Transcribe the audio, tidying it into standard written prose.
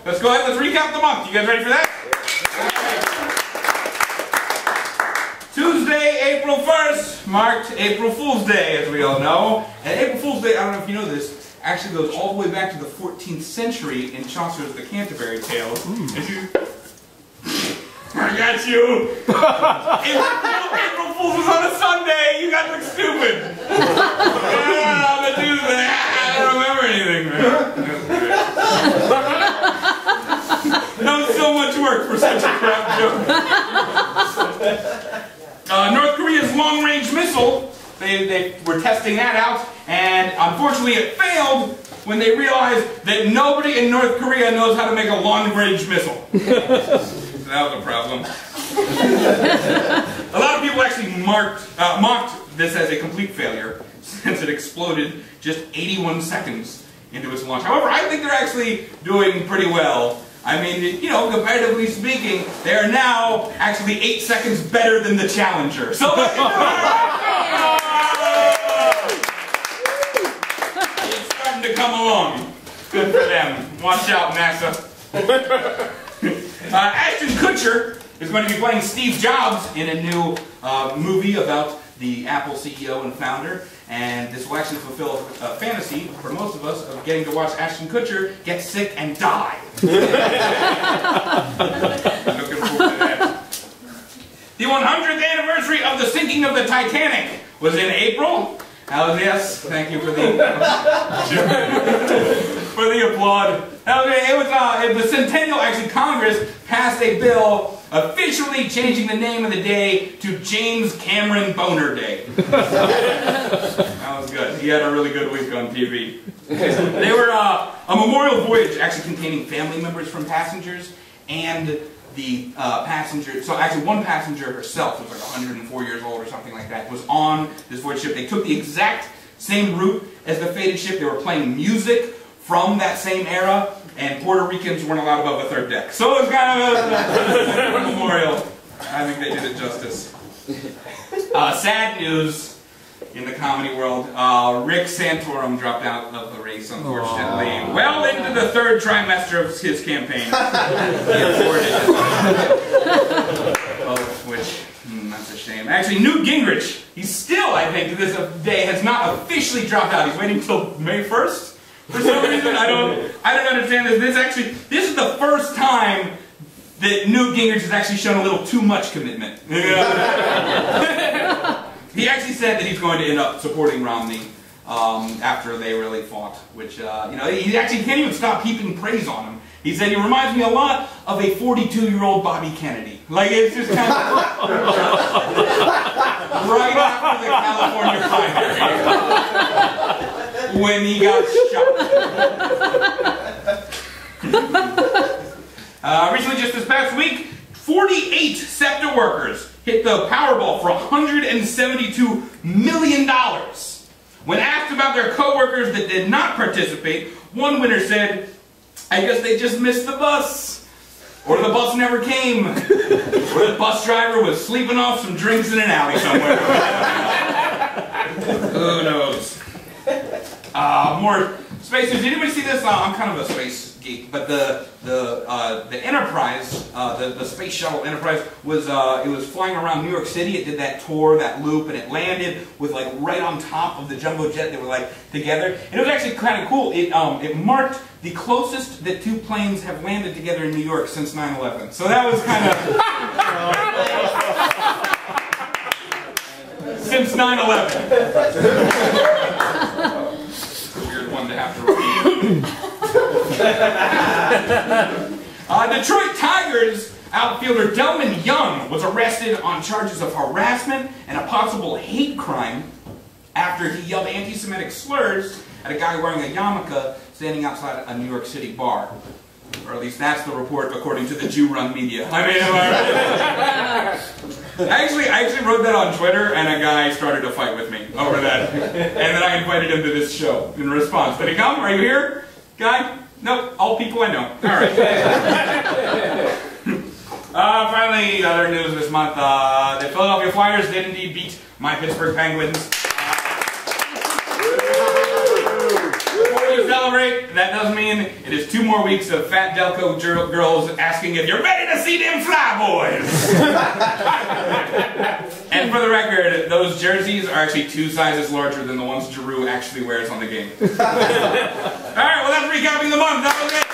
let's go ahead, let's recap the month. You guys ready for that? Okay. Tuesday, April 1st, marked April Fool's Day, as we all know. And April Fool's Day, I don't know if you know this, actually goes all the way back to the 14th century in Chaucer's The Canterbury Tales. I got you! April Fool's was on a Sunday! You guys look stupid! Yeah, on the Tuesday! I don't remember anything, man. That was so much work for such a crap joke. North Korea's long-range missile, they were testing that out, and unfortunately it failed when they realized that nobody in North Korea knows how to make a long-range missile. So that was a problem. A lot of people actually mocked this as a complete failure, since it exploded just 81 seconds into its launch. However, I think they're actually doing pretty well. I mean, you know, comparatively speaking, they are now actually 8 seconds better than the Challenger. So it's starting to come along. Good for them. Watch out, NASA. Ashton Kutcher is going to be playing Steve Jobs in a new movie about the Apple CEO and founder. And this will actually fulfill a fantasy for most of us of getting to watch Ashton Kutcher get sick and die. I'm looking forward to that. The 100th anniversary of the sinking of the Titanic was in April. Yes, thank you for the applaud. It was the centennial. Actually, Congress passed a bill officially changing the name of the day to James Cameron Boner Day. That was good. He had a really good week on TV. They were a memorial voyage actually containing family members from passengers and the passenger. So actually one passenger herself, who was like 104 years old or something like that, was on this voyage ship. They took the exact same route as the fated ship. They were playing music from that same era, and Puerto Ricans weren't allowed above the third deck. So it was kind of a memorial. I think they did it justice. Sad news in the comedy world. Rick Santorum dropped out of the race, unfortunately. Aww. Well into the third trimester of his campaign. Which, that's a shame. Actually, Newt Gingrich, he's still, I think, to this day, has not officially dropped out. He's waiting until May 1st. For some reason, I don't understand this. This is the first time that Newt Gingrich has actually shown a little too much commitment. He actually said that he's going to end up supporting Romney after they really fought, which, you know, he actually can't even stop heaping praise on him. He said he reminds me a lot of a 42-year-old Bobby Kennedy. Like, it's just kind of right after the California primary. When he got shot. Recently, just this past week, 48 SEPTA workers hit the Powerball for $172 million. When asked about their co-workers that did not participate, one winner said, "I guess they just missed the bus. Or the bus never came. Or the bus driver was sleeping off some drinks in an alley somewhere." Who knows? More space news. Did anybody see this? I'm kind of a space geek, but the Enterprise, the space shuttle Enterprise, was it was flying around New York City. It did that tour, that loop, and it landed with like right on top of the jumbo jet. They were like together, and it was actually kind of cool. It marked the closest that two planes have landed together in New York since 9/11. So that was kind of since 9/11. Weird one to have to repeat. Detroit Tigers outfielder Delman Young was arrested on charges of harassment and a possible hate crime after he yelled anti-Semitic slurs at a guy wearing a yarmulke standing outside a New York City bar. Or at least that's the report according to the Jew-run media. I mean, I actually wrote that on Twitter, and a guy started a fight with me over that. And then I invited him to this show in response. Did he come? Are you here, guy? Nope, all people I know. All right. Finally, other news this month. The Philadelphia Flyers did indeed beat my Pittsburgh Penguins. 47-36. celebrate, that does mean it is 2 more weeks of fat Delco girls asking if you're ready to see them fly boys. And for the record, those jerseys are actually 2 sizes larger than the ones Drew actually wears on the game. Alright, well that's recapping the month. That was it.